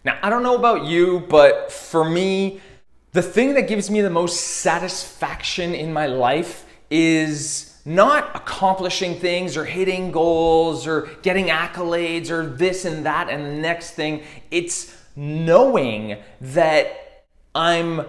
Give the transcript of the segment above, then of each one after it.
Now, I don't know about you, but for me, the thing that gives me the most satisfaction in my life is not accomplishing things or hitting goals or getting accolades or this and that and the next thing. It's knowing that I'm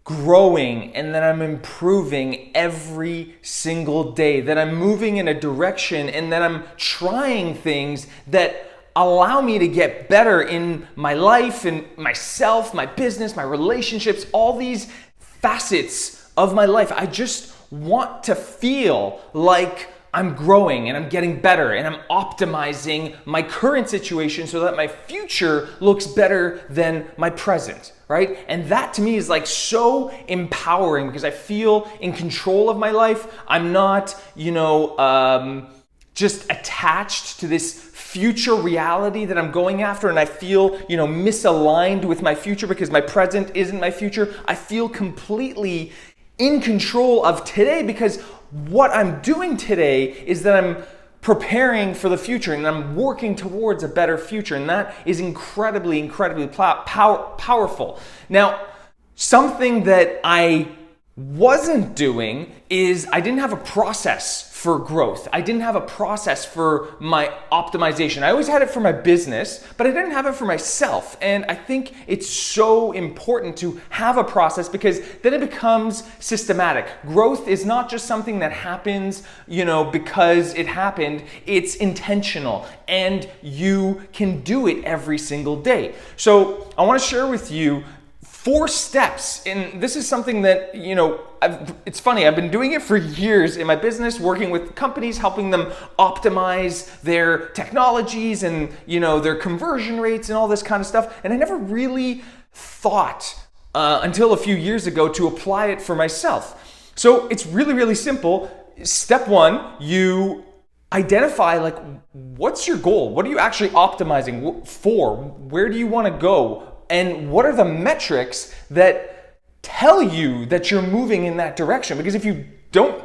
growing and that I'm improving every single day, that I'm moving in a direction and that I'm trying things that allow me to get better in my life and myself, my business, my relationships, all these facets of my life. I just want to feel like I'm growing and I'm getting better and I'm optimizing my current situation so that my future looks better than my present, right? And that to me is like so empowering because I feel in control of my life. I'm not, just attached to this future reality that I'm going after, and I feel, misaligned with my future because my present isn't my future. I feel completely in control of today because what I'm doing today is that I'm preparing for the future and I'm working towards a better future, and that is incredibly, incredibly powerful. Now, something that I wasn't doing is I didn't have a process for growth. I didn't have a process for my optimization. I always had it for my business, but I didn't have it for myself. And I think it's so important to have a process because then it becomes systematic. Growth is not just something that happens, because it happened. It's intentional and you can do it every single day. So I want to share with you 4 steps, and this is something that, it's funny, I've been doing it for years in my business, working with companies, helping them optimize their technologies and, their conversion rates and all this kind of stuff. And I never really thought until a few years ago to apply it for myself. So it's really, really simple. Step 1, you identify what's your goal? What are you actually optimizing for? Where do you want to go? And what are the metrics that tell you that you're moving in that direction? Because if you don't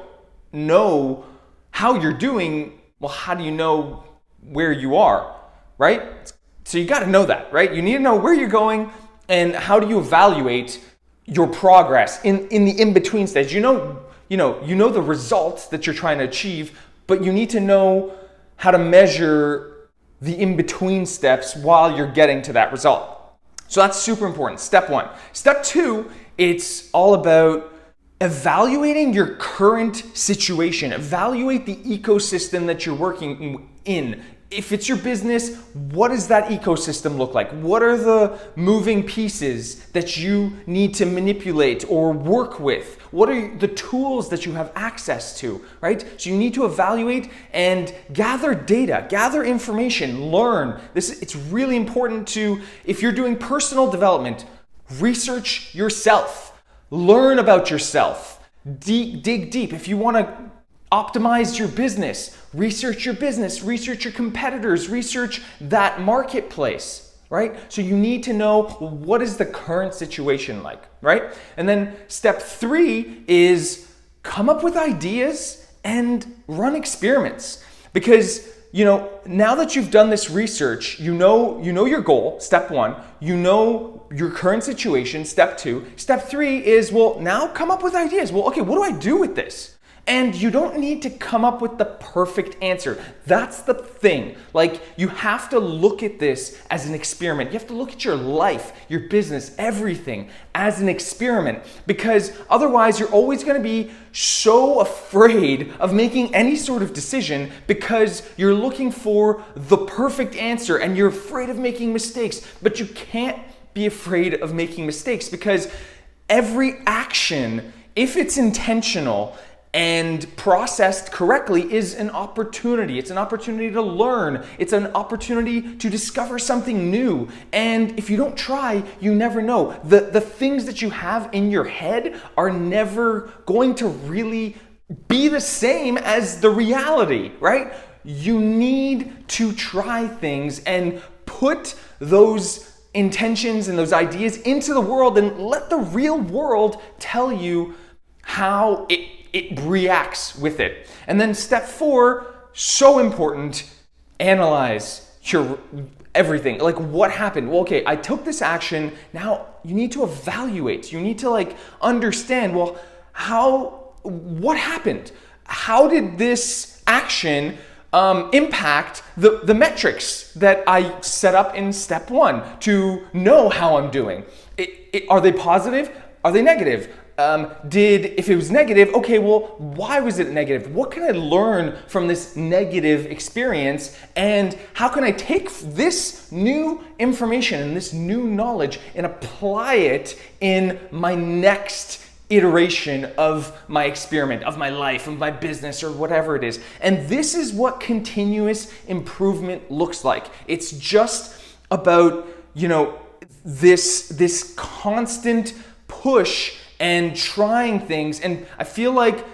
know how you're doing, well, how do you know where you are, right? So you got to know that, right? You need to know where you're going and how do you evaluate your progress in the in-between stage. You know the results that you're trying to achieve, but you need to know how to measure the in-between steps while you're getting to that result. So that's super important. Step 1. Step 2, it's all about evaluating your current situation. Evaluate the ecosystem that you're working in. If it's your business, what does that ecosystem look like? What are the moving pieces that you need to manipulate or work with? What are the tools that you have access to, right? So you need to evaluate and gather data, gather information, learn. It's really important to, if you're doing personal development, research yourself, learn about yourself, dig deep. If you want to optimize your business, research your competitors, research that marketplace, right? So you need to know what is the current situation like, right? And then step 3 is come up with ideas and run experiments. Because, now that you've done this research, you know your goal, step 1, you know your current situation, step 2. Step 3 is, now come up with ideas. Okay, what do I do with this? And you don't need to come up with the perfect answer. That's the thing. You have to look at this as an experiment. You have to look at your life, your business, everything as an experiment, because otherwise you're always going to be so afraid of making any sort of decision because you're looking for the perfect answer and you're afraid of making mistakes. But you can't be afraid of making mistakes because every action, if it's intentional and processed correctly, is an opportunity. It's an opportunity to learn. It's an opportunity to discover something new. And if you don't try, you never know. The things that you have in your head are never going to really be the same as the reality, right? You need to try things and put those intentions and those ideas into the world and let the real world tell you how it reacts with it. And then step 4, so important, analyze everything. Like, what happened? Well, okay, I took this action. Now you need to evaluate. You need to like understand, well, what happened? How did this action impact the metrics that I set up in step 1 to know how I'm doing? Are they positive? Are they negative? If it was negative, okay, well, why was it negative? What can I learn from this negative experience? And how can I take this new information and this new knowledge and apply it in my next iteration of my experiment, of my life, of my business, or whatever it is? And this is what continuous improvement looks like. It's just about, this constant push and trying things. And I feel like,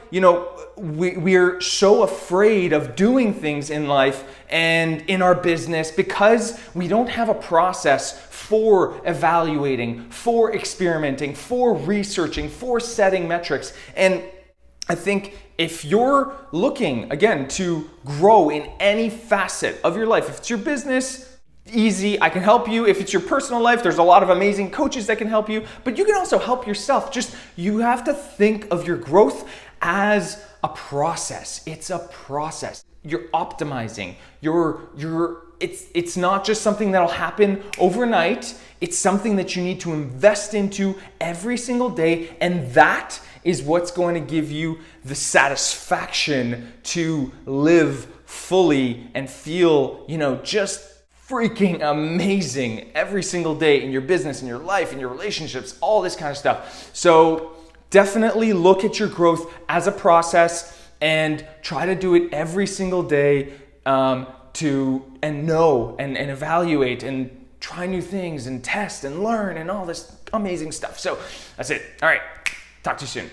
we're so afraid of doing things in life and in our business because we don't have a process for evaluating, for experimenting, for researching, for setting metrics. And I think if you're looking, again, to grow in any facet of your life, if it's your business, easy, I can help you. If it's your personal life, there's a lot of amazing coaches that can help you, but you can also help yourself. You have to think of your growth as a process. It's a process. You're optimizing. It's not just something that'll happen overnight. It's something that you need to invest into every single day, and that is what's going to give you the satisfaction to live fully and feel, just freaking amazing every single day in your business, in your life, in your relationships, all this kind of stuff. So definitely look at your growth as a process and try to do it every single day know and evaluate and try new things and test and learn and all this amazing stuff. So that's it. All right. Talk to you soon.